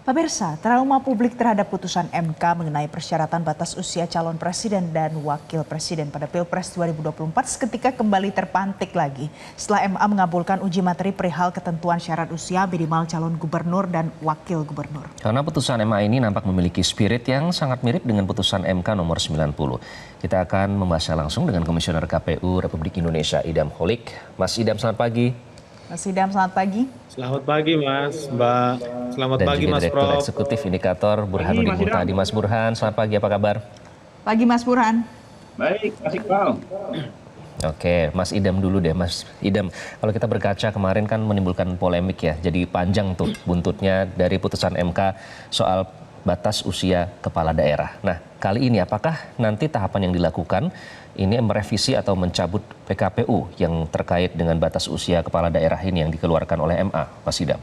Pemirsa, trauma publik terhadap putusan MK mengenai persyaratan batas usia calon presiden dan wakil presiden pada Pilpres 2024 seketika kembali terpantik lagi setelah MA mengabulkan uji materi perihal ketentuan syarat usia minimal calon gubernur dan wakil gubernur. Karena putusan MA ini nampak memiliki spirit yang sangat mirip dengan putusan MK nomor 90. Kita akan membahasnya langsung dengan Komisioner KPU Republik Indonesia Idam Holik. Mas Idam, selamat pagi. Mas Idam, selamat pagi. Selamat pagi Mas, Mbak. Selamat pagi Mas Direktur Prof. Eksekutif Indikator Burhanuddin Muhtadi. Mas Burhan, selamat pagi, apa kabar? Pagi Mas Burhan. Baik, Mas Iqbal. Oke, Mas Idam dulu deh. Mas Idam, kalau kita berkaca kemarin kan menimbulkan polemik ya, jadi panjang tuh buntutnya dari putusan MK soal batas usia kepala daerah. Nah, kali ini apakah nanti tahapan yang dilakukan ini merevisi atau mencabut PKPU yang terkait dengan batas usia kepala daerah ini yang dikeluarkan oleh MA, Mas Idam?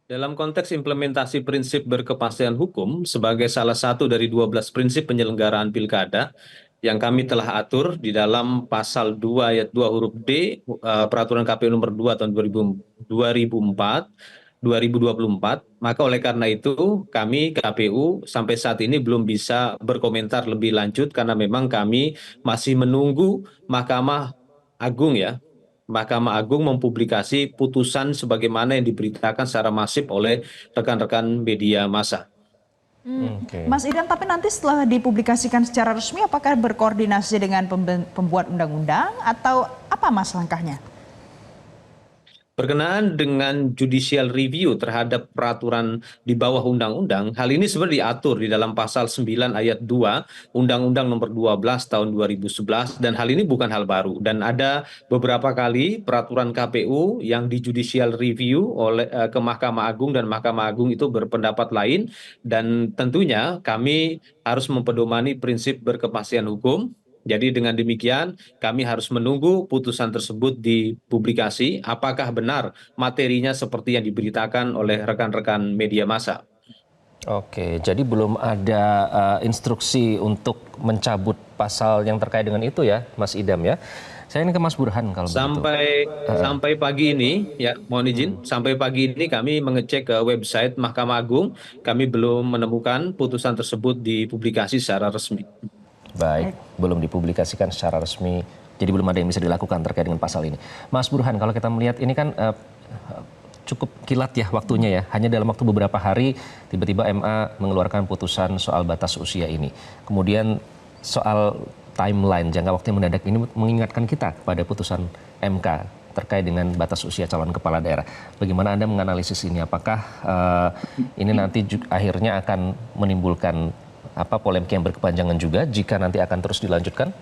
Dalam konteks implementasi prinsip berkepastian hukum sebagai salah satu dari 12 prinsip penyelenggaraan pilkada yang kami telah atur di dalam pasal 2 ayat 2 huruf D Peraturan KPU nomor 2 tahun 2024, maka oleh karena itu kami KPU sampai saat ini belum bisa berkomentar lebih lanjut karena memang kami masih menunggu Mahkamah Agung mempublikasi putusan sebagaimana yang diberitakan secara masif oleh rekan-rekan media massa. Mas Idam, tapi nanti setelah dipublikasikan secara resmi apakah berkoordinasi dengan pembuat undang-undang atau apa Mas langkahnya? Berkenaan dengan judicial review terhadap peraturan di bawah undang-undang, hal ini sebenarnya diatur di dalam pasal 9 ayat 2 Undang-Undang nomor 12 tahun 2011 dan hal ini bukan hal baru dan ada beberapa kali peraturan KPU yang di judicial review oleh ke Mahkamah Agung dan Mahkamah Agung itu berpendapat lain dan tentunya kami harus mempedomani prinsip berkepastian hukum. Jadi dengan demikian kami harus menunggu putusan tersebut dipublikasi apakah benar materinya seperti yang diberitakan oleh rekan-rekan media massa. Oke, jadi belum ada instruksi untuk mencabut pasal yang terkait dengan itu ya, Mas Idam ya. Saya ini ke Mas Burhan kalau sampai pagi ini ya, mohon izin, sampai pagi ini kami mengecek ke website Mahkamah Agung, kami belum menemukan putusan tersebut dipublikasi secara resmi. Baik, belum dipublikasikan secara resmi, jadi belum ada yang bisa dilakukan terkait dengan pasal ini. Mas Burhan, kalau kita melihat ini kan cukup kilat ya waktunya ya, hanya dalam waktu beberapa hari tiba-tiba MA mengeluarkan putusan soal batas usia ini. Kemudian soal timeline, jangka waktu yang mendadak ini mengingatkan kita pada putusan MK terkait dengan batas usia calon kepala daerah. Bagaimana Anda menganalisis ini? Apakah ini nanti akhirnya akan menimbulkan polemik yang berkepanjangan juga jika nanti akan terus dilanjutkan?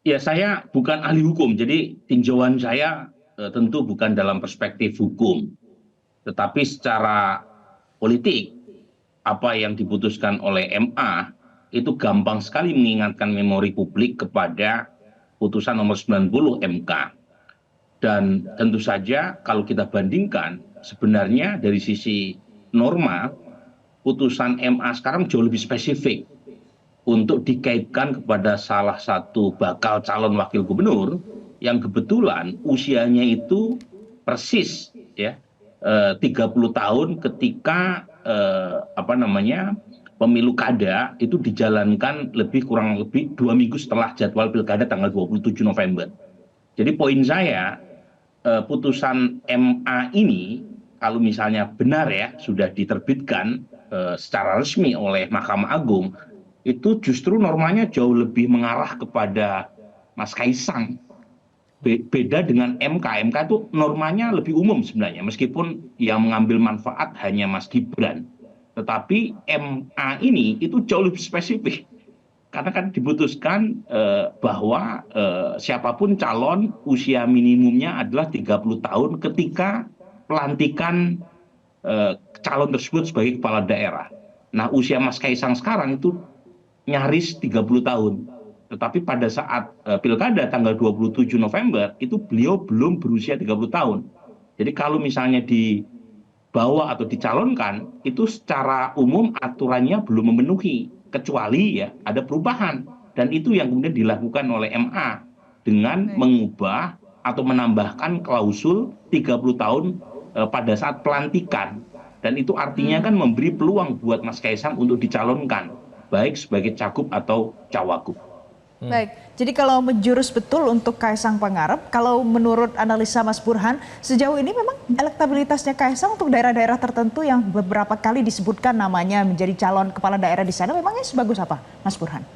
Ya, saya bukan ahli hukum, jadi tinjauan saya tentu bukan dalam perspektif hukum. Tetapi secara politik, apa yang diputuskan oleh MA itu gampang sekali mengingatkan memori publik kepada putusan nomor 90 MK. Dan tentu saja kalau kita bandingkan, sebenarnya dari sisi norma, putusan MA sekarang jauh lebih spesifik untuk dikaitkan kepada salah satu bakal calon wakil gubernur yang kebetulan usianya itu persis ya 30 tahun ketika pemilu kada itu dijalankan kurang lebih 2 minggu setelah jadwal pilkada tanggal 27 November. Jadi poin saya putusan MA ini kalau misalnya benar ya sudah diterbitkan secara resmi oleh Mahkamah Agung, itu justru normanya jauh lebih mengarah kepada Mas Kaisang. Beda dengan MK. MK itu normanya lebih umum sebenarnya, meskipun yang mengambil manfaat hanya Mas Gibran. Tetapi MA ini itu jauh lebih spesifik. Karena kan diputuskan bahwa siapapun calon usia minimumnya adalah 30 tahun ketika pelantikan calon tersebut sebagai kepala daerah. Nah, usia Mas Kaisang sekarang itu nyaris 30 tahun. Tetapi pada saat pilkada tanggal 27 November, itu beliau belum berusia 30 tahun. Jadi kalau misalnya dibawa atau dicalonkan, itu secara umum aturannya belum memenuhi. Kecuali ya ada perubahan. Dan itu yang kemudian dilakukan oleh MA dengan mengubah atau menambahkan klausul 30 tahun pada saat pelantikan, dan itu artinya kan memberi peluang buat Mas Kaisang untuk dicalonkan baik sebagai cagup atau cawagup. Baik, jadi kalau menjurus betul untuk Kaisang Pangarep, kalau menurut analisa Mas Burhan, sejauh ini memang elektabilitasnya Kaisang untuk daerah-daerah tertentu yang beberapa kali disebutkan namanya menjadi calon kepala daerah di sana, memangnya sebagus apa, Mas Burhan?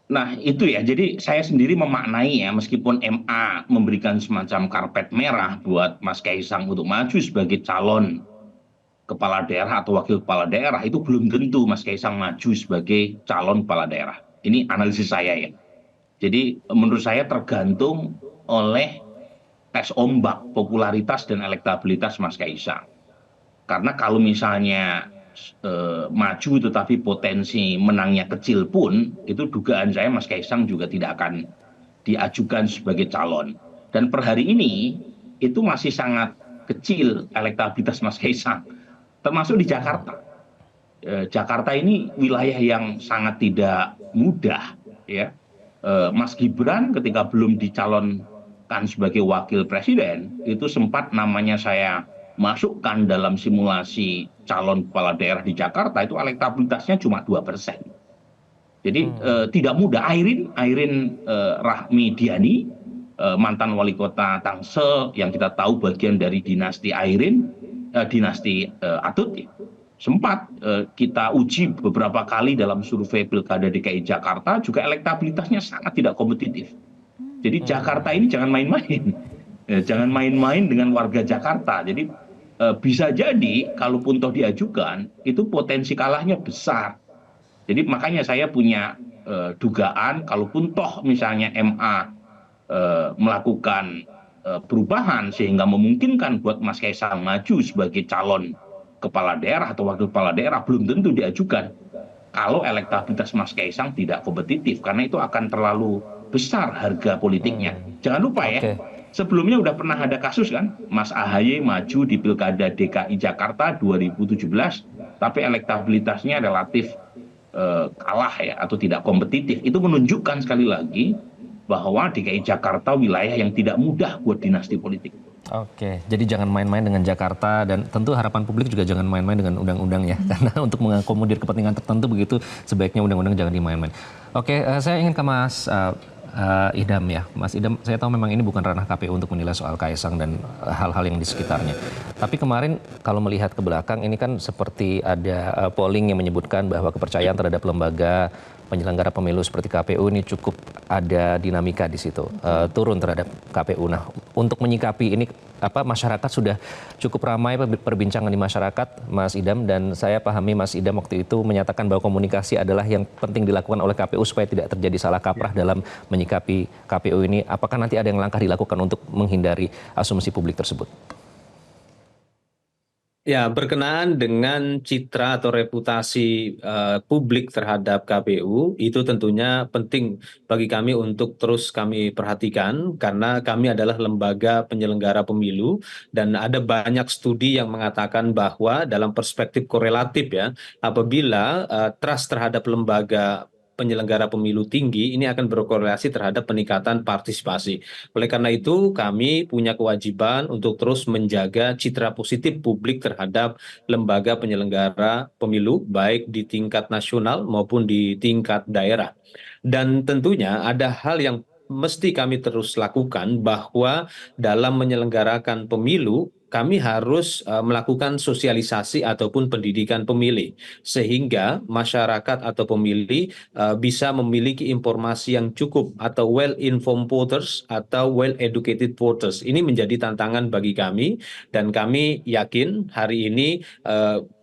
Nah itu ya, jadi saya sendiri memaknai ya, meskipun MA memberikan semacam karpet merah buat Mas Kaisang untuk maju sebagai calon kepala daerah atau wakil kepala daerah, itu belum tentu Mas Kaisang maju sebagai calon kepala daerah. Ini analisis saya ya. Jadi menurut saya tergantung oleh tes ombak popularitas dan elektabilitas Mas Kaisang. Karena kalau misalnya maju tetapi potensi menangnya kecil pun, itu dugaan saya Mas Kaisang juga tidak akan diajukan sebagai calon. Dan per hari ini itu masih sangat kecil elektabilitas Mas Kaisang, termasuk di Jakarta. Jakarta ini wilayah yang sangat tidak mudah, ya. Mas Gibran ketika belum dicalonkan sebagai wakil presiden itu sempat namanya saya masukkan dalam simulasi calon kepala daerah di Jakarta, itu elektabilitasnya cuma 2%. Jadi tidak mudah. Airin Rahmidiani, mantan wali kota Tangsel yang kita tahu bagian dari dinasti dinasti Atut, ya, sempat kita uji beberapa kali dalam survei Pilkada DKI Jakarta, juga elektabilitasnya sangat tidak kompetitif. Jadi Jakarta ini jangan main-main. Jangan main-main dengan warga Jakarta. Jadi bisa jadi kalaupun toh diajukan, itu potensi kalahnya besar. Jadi makanya saya punya dugaan kalaupun toh misalnya MA melakukan perubahan sehingga memungkinkan buat Mas Kaisang maju sebagai calon kepala daerah atau wakil kepala daerah, belum tentu diajukan kalau elektabilitas Mas Kaisang tidak kompetitif, karena itu akan terlalu besar harga politiknya. Jangan lupa ya, sebelumnya udah pernah ada kasus kan, Mas AHY maju di Pilkada DKI Jakarta 2017, tapi elektabilitasnya relatif kalah ya, atau tidak kompetitif. Itu menunjukkan sekali lagi bahwa DKI Jakarta wilayah yang tidak mudah buat dinasti politik. Oke, jadi jangan main-main dengan Jakarta, dan tentu harapan publik juga jangan main-main dengan undang-undang ya, karena untuk mengakomodir kepentingan tertentu begitu sebaiknya undang-undang jangan dimain-main. Oke, saya ingin ke Mas Idam ya. Mas Idam, saya tahu memang ini bukan ranah KPU untuk menilai soal Kaisang dan hal-hal yang di sekitarnya. Tapi kemarin kalau melihat ke belakang ini kan seperti ada polling yang menyebutkan bahwa kepercayaan terhadap lembaga penyelenggara pemilu seperti KPU ini cukup ada dinamika di situ, turun terhadap KPU. Nah, untuk menyikapi ini, masyarakat sudah cukup ramai perbincangan di masyarakat, Mas Idam, dan saya pahami Mas Idam waktu itu menyatakan bahwa komunikasi adalah yang penting dilakukan oleh KPU supaya tidak terjadi salah kaprah dalam menyikapi KPU ini. Apakah nanti ada yang langkah dilakukan untuk menghindari asumsi publik tersebut? Ya, berkenaan dengan citra atau reputasi publik terhadap KPU, itu tentunya penting bagi kami untuk terus kami perhatikan, karena kami adalah lembaga penyelenggara pemilu, dan ada banyak studi yang mengatakan bahwa dalam perspektif korelatif ya, apabila trust terhadap lembaga penyelenggara pemilu tinggi, ini akan berkorelasi terhadap peningkatan partisipasi. Oleh karena itu, kami punya kewajiban untuk terus menjaga citra positif publik terhadap lembaga penyelenggara pemilu, baik di tingkat nasional maupun di tingkat daerah. Dan tentunya ada hal yang mesti kami terus lakukan, bahwa dalam menyelenggarakan pemilu, kami harus melakukan sosialisasi ataupun pendidikan pemilih, sehingga masyarakat atau pemilih bisa memiliki informasi yang cukup, atau well-informed voters atau well-educated voters. Ini menjadi tantangan bagi kami, dan kami yakin hari ini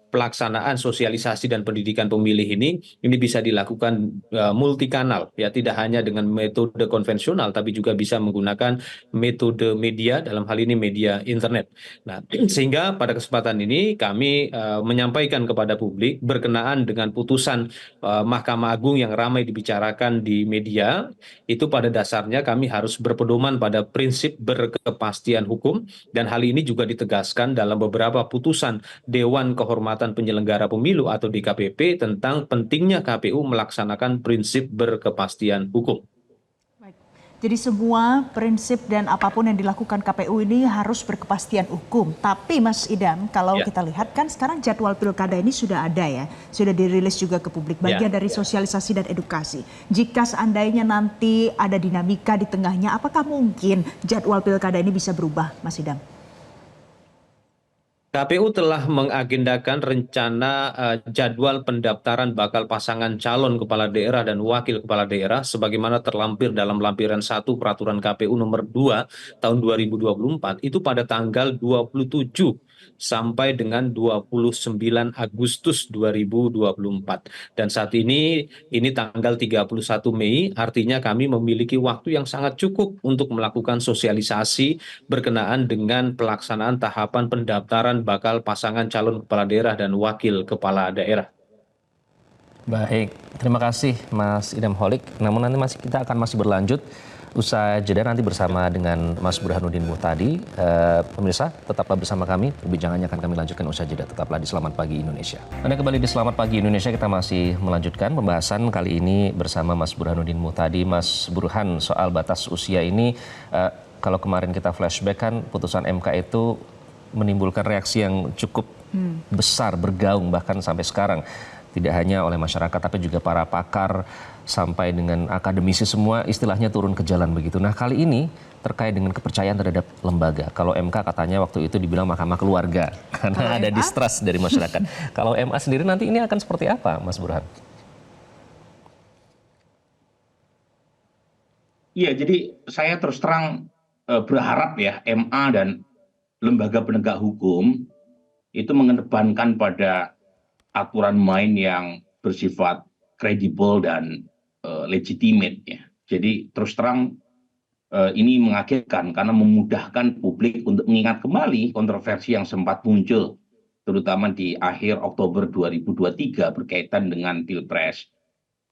pelaksanaan sosialisasi dan pendidikan pemilih ini bisa dilakukan multikanal, ya, tidak hanya dengan metode konvensional, tapi juga bisa menggunakan metode media, dalam hal ini media internet. Nah, sehingga pada kesempatan ini kami menyampaikan kepada publik berkenaan dengan putusan Mahkamah Agung yang ramai dibicarakan di media, itu pada dasarnya kami harus berpedoman pada prinsip berkepastian hukum, dan hal ini juga ditegaskan dalam beberapa putusan Dewan Kehormatan Penyelenggara Pemilu atau DKPP tentang pentingnya KPU melaksanakan prinsip berkepastian hukum. Jadi semua prinsip dan apapun yang dilakukan KPU ini harus berkepastian hukum. Tapi Mas Idam, kalau Ya, kita lihat kan sekarang jadwal pilkada ini sudah ada ya. Sudah dirilis juga ke publik. Bagian dari sosialisasi dan edukasi. Jika seandainya nanti ada dinamika di tengahnya, apakah mungkin jadwal pilkada ini bisa berubah, Mas Idam? KPU telah mengagendakan rencana jadwal pendaftaran bakal pasangan calon kepala daerah dan wakil kepala daerah sebagaimana terlampir dalam lampiran 1 Peraturan KPU nomor 2 tahun 2024 itu pada tanggal 27 sampai dengan 29 Agustus 2024. Dan saat ini tanggal 31 Mei, artinya kami memiliki waktu yang sangat cukup untuk melakukan sosialisasi berkenaan dengan pelaksanaan tahapan pendaftaran bakal pasangan calon kepala daerah dan wakil kepala daerah. Baik, terima kasih Mas Idam Holik. Namun nanti kita akan masih berlanjut usai jeda nanti bersama dengan Mas Burhanuddin Muhtadi. Pemirsa, tetaplah bersama kami. Perbincangannya akan kami lanjutkan usai jeda. Tetaplah di Selamat Pagi Indonesia. Anda kembali di Selamat Pagi Indonesia. Kita masih melanjutkan pembahasan kali ini bersama Mas Burhanuddin Muhtadi. Mas Burhan, soal batas usia ini, kalau kemarin kita flashback kan putusan MK itu menimbulkan reaksi yang cukup besar, bergaung bahkan sampai sekarang. Tidak hanya oleh masyarakat tapi juga para pakar sampai dengan akademisi semua istilahnya turun ke jalan begitu. Nah kali ini terkait dengan kepercayaan terhadap lembaga. Kalau MK katanya waktu itu dibilang mahkamah keluarga karena ada distrust dari masyarakat. Kalau MA sendiri nanti ini akan seperti apa, Mas Burhan? Iya, jadi saya terus terang berharap ya MA dan lembaga penegak hukum itu mengedepankan pada aturan main yang bersifat kredibel dan legitimate ya. Jadi terus terang ini mengagetkan karena memudahkan publik untuk mengingat kembali kontroversi yang sempat muncul terutama di akhir Oktober 2023 berkaitan dengan Pilpres.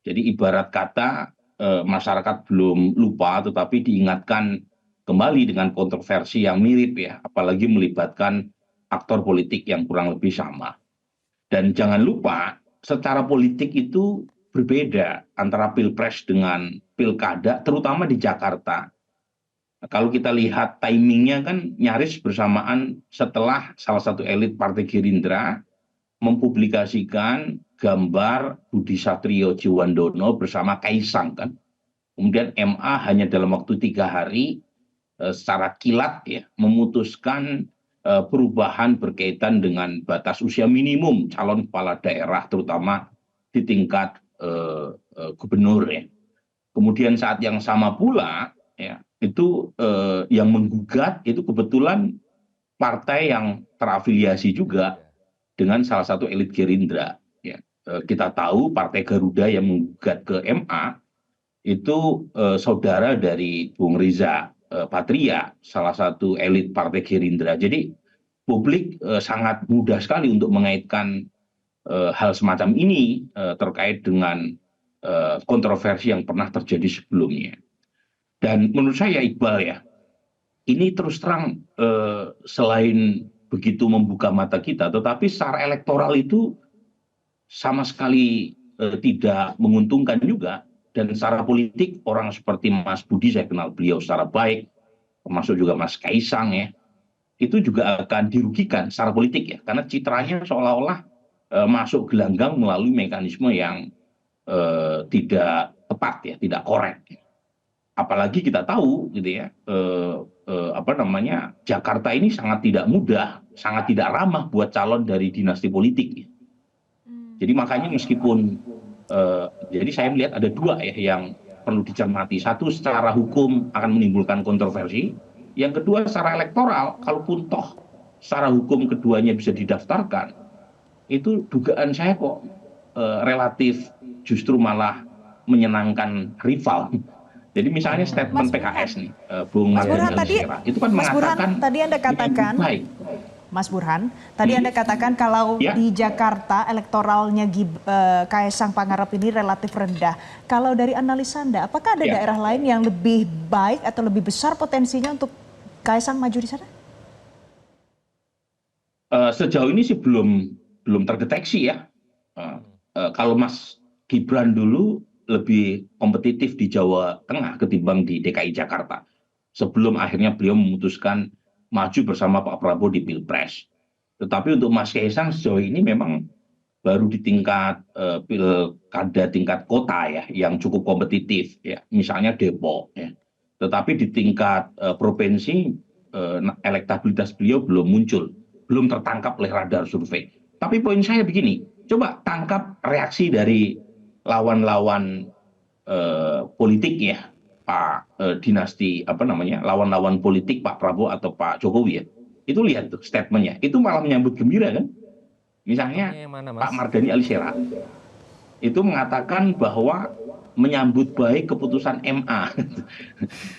Jadi ibarat kata masyarakat belum lupa tetapi diingatkan kembali dengan kontroversi yang mirip ya, apalagi melibatkan aktor politik yang kurang lebih sama. Dan jangan lupa, secara politik itu berbeda antara Pilpres dengan Pilkada, terutama di Jakarta. Kalau kita lihat timingnya kan nyaris bersamaan setelah salah satu elit Partai Gerindra mempublikasikan gambar Budi Satrio Djiwandono bersama Kaisang kan. Kemudian MA hanya dalam waktu 3 hari secara kilat ya memutuskan perubahan berkaitan dengan batas usia minimum calon kepala daerah terutama di tingkat gubernur ya. Kemudian saat yang sama pula ya itu yang menggugat itu kebetulan partai yang terafiliasi juga dengan salah satu elit Gerindra ya. Kita tahu Partai Garuda yang menggugat ke MA itu saudara dari Bung Riza Patria, salah satu elit Partai Gerindra. Jadi publik sangat mudah sekali untuk mengaitkan hal semacam ini terkait dengan kontroversi yang pernah terjadi sebelumnya. Dan menurut saya Iqbal ya, ini terus terang selain begitu membuka mata kita, tetapi secara elektoral itu sama sekali tidak menguntungkan juga. Dan secara politik orang seperti Mas Budi, saya kenal beliau secara baik, termasuk juga Mas Kaisang ya, itu juga akan dirugikan secara politik ya, karena citranya seolah-olah masuk gelanggang melalui mekanisme yang tidak tepat ya, tidak korek. Apalagi kita tahu gitu ya, Jakarta ini sangat tidak mudah, sangat tidak ramah buat calon dari dinasti politik. Ya. Jadi makanya meskipun jadi saya melihat ada dua ya yang perlu dicermati. Satu secara hukum akan menimbulkan kontroversi. Yang kedua secara elektoral, kalaupun toh secara hukum keduanya bisa didaftarkan, itu dugaan saya kok relatif justru malah menyenangkan rival. Jadi misalnya statement PKS nih, Bung Mardhani Alisera, itu kan mengatakan tadi Anda katakan, baik. Mas Burhan, tadi Anda katakan kalau di Jakarta elektoralnya Kaisang Pangarep ini relatif rendah. Kalau dari analisa Anda, apakah ada daerah lain yang lebih baik atau lebih besar potensinya untuk Kaisang maju di sana? Sejauh ini sih belum terdeteksi ya. Kalau Mas Gibran dulu lebih kompetitif di Jawa Tengah ketimbang di DKI Jakarta. Sebelum akhirnya beliau memutuskan maju bersama Pak Prabowo di Pilpres. Tetapi untuk Mas Kaisang sejauh ini memang baru di tingkat pilkada tingkat kota ya, yang cukup kompetitif ya, misalnya Depok ya. Tetapi di tingkat provinsi elektabilitas beliau belum muncul, belum tertangkap oleh radar survei. Tapi poin saya begini, coba tangkap reaksi dari lawan-lawan politik ya, Pak dinasti lawan-lawan politik Pak Prabowo atau Pak Jokowi ya. Itu lihat tuh statementnya, itu malah menyambut gembira kan. Misalnya mana, Pak Mardhani Alisera itu mengatakan bahwa menyambut baik keputusan MA.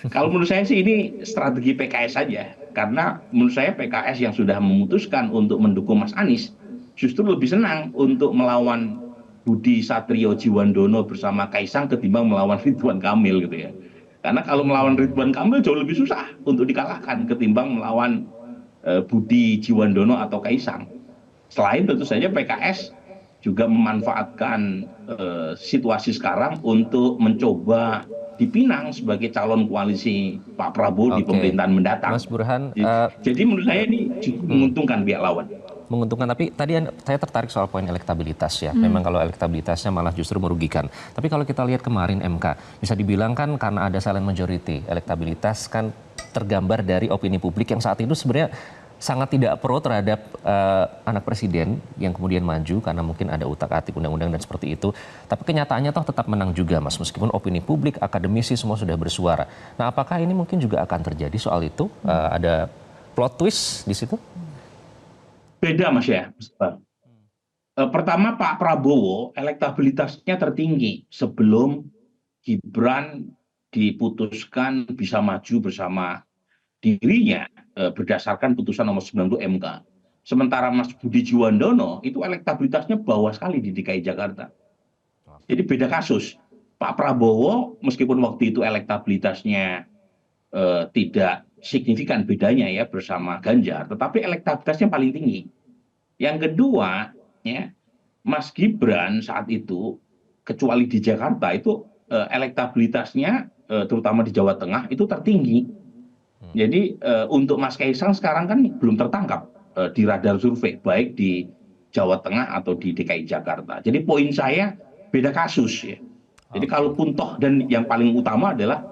Kalau menurut saya sih ini strategi PKS saja, karena menurut saya PKS yang sudah memutuskan untuk mendukung Mas Anies justru lebih senang untuk melawan Budi Satrio Jiwandono bersama Kaisang ketimbang melawan Ridwan Kamil gitu ya. Karena kalau melawan Ridwan Kamil jauh lebih susah untuk dikalahkan ketimbang melawan Budi Jiwandono atau Kaisang. Selain tentu saja PKS juga memanfaatkan situasi sekarang untuk mencoba dipinang sebagai calon koalisi Pak Prabowo di pemerintahan mendatang. Mas Burhan, jadi menurut saya ini cukup menguntungkan pihak lawan. Menguntungkan, tapi tadi saya tertarik soal poin elektabilitas ya. Memang kalau elektabilitasnya malah justru merugikan. Tapi kalau kita lihat kemarin MK, bisa dibilang kan karena ada silent majority, elektabilitas kan tergambar dari opini publik yang saat itu sebenarnya sangat tidak pro terhadap anak presiden yang kemudian maju karena mungkin ada utak-atik undang-undang dan seperti itu. Tapi kenyataannya toh tetap menang juga, Mas, meskipun opini publik, akademisi semua sudah bersuara. Nah, apakah ini mungkin juga akan terjadi soal itu? Ada plot twist di situ? Beda Mas ya. Pertama Pak Prabowo elektabilitasnya tertinggi sebelum Gibran diputuskan bisa maju bersama dirinya berdasarkan putusan nomor 90 MK. Sementara Mas Budi Jiwandono itu elektabilitasnya bawah sekali di DKI Jakarta. Jadi beda kasus. Pak Prabowo meskipun waktu itu elektabilitasnya tidak signifikan bedanya ya bersama Ganjar, tetapi elektabilitasnya paling tinggi. Yang kedua, ya, Mas Gibran saat itu, kecuali di Jakarta itu elektabilitasnya terutama di Jawa Tengah itu tertinggi. Jadi untuk Mas Kaisang sekarang kan belum tertangkap di radar survei, baik di Jawa Tengah atau di DKI Jakarta. Jadi poin saya beda kasus ya. Jadi kalaupun toh, dan yang paling utama adalah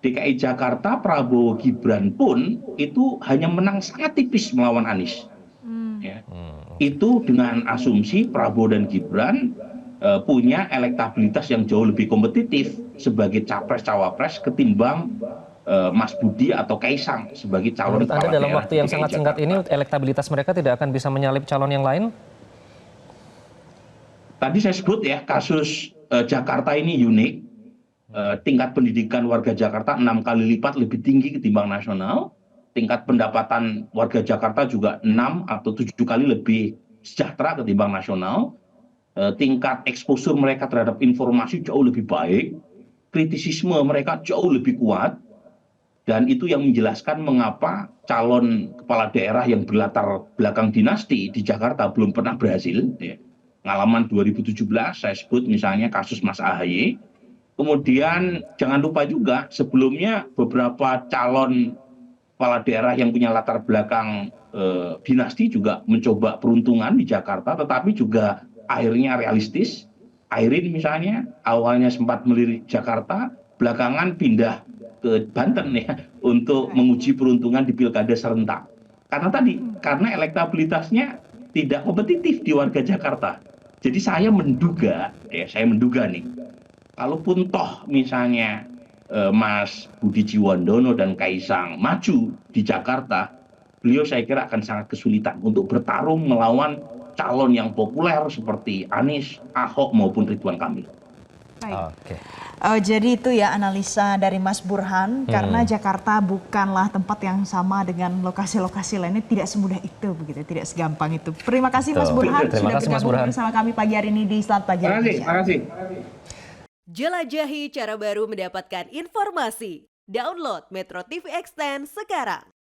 DKI Jakarta Prabowo Gibran pun itu hanya menang sangat tipis melawan Anies. Ya. Itu dengan asumsi Prabowo dan Gibran punya elektabilitas yang jauh lebih kompetitif sebagai capres-cawapres ketimbang Mas Budi atau Kaisang sebagai calon Menurut kepala Anda dalam daerah waktu yang DKI sangat singkat Jakarta. ini elektabilitas mereka tidak akan bisa menyalip calon yang lain? Tadi saya sebut ya, kasus Jakarta ini unik. Tingkat pendidikan warga Jakarta 6 kali lipat lebih tinggi ketimbang nasional. Tingkat pendapatan warga Jakarta juga 6 atau 7 kali lebih sejahtera ketimbang nasional. Tingkat eksposur mereka terhadap informasi jauh lebih baik. Kritisisme mereka jauh lebih kuat. Dan itu yang menjelaskan mengapa calon kepala daerah yang berlatar belakang dinasti di Jakarta belum pernah berhasil. Ya. Pengalaman 2017 saya sebut misalnya kasus Mas AHY. Kemudian jangan lupa juga sebelumnya beberapa calon kepala daerah yang punya latar belakang dinasti juga mencoba peruntungan di Jakarta, tetapi juga akhirnya realistis. Airin misalnya awalnya sempat melirik Jakarta, belakangan pindah ke Banten ya untuk menguji peruntungan di pilkada serentak. Karena elektabilitasnya tidak kompetitif di warga Jakarta. Jadi saya menduga nih, kalaupun toh misalnya Mas Budi Jiwandono dan Kaisang maju di Jakarta, beliau saya kira akan sangat kesulitan untuk bertarung melawan calon yang populer seperti Anies, Ahok maupun Ridwan Kamil. Baik. Jadi itu ya analisa dari Mas Burhan, karena Jakarta bukanlah tempat yang sama dengan lokasi-lokasi lainnya, tidak semudah itu begitu, tidak segampang itu. Terima kasih Mas Burhan sudah bergabung bersama kami pagi hari ini di Selamat Pagi Indonesia. Terima kasih. Jelajahi cara baru mendapatkan informasi. Download Metro TV Extend sekarang.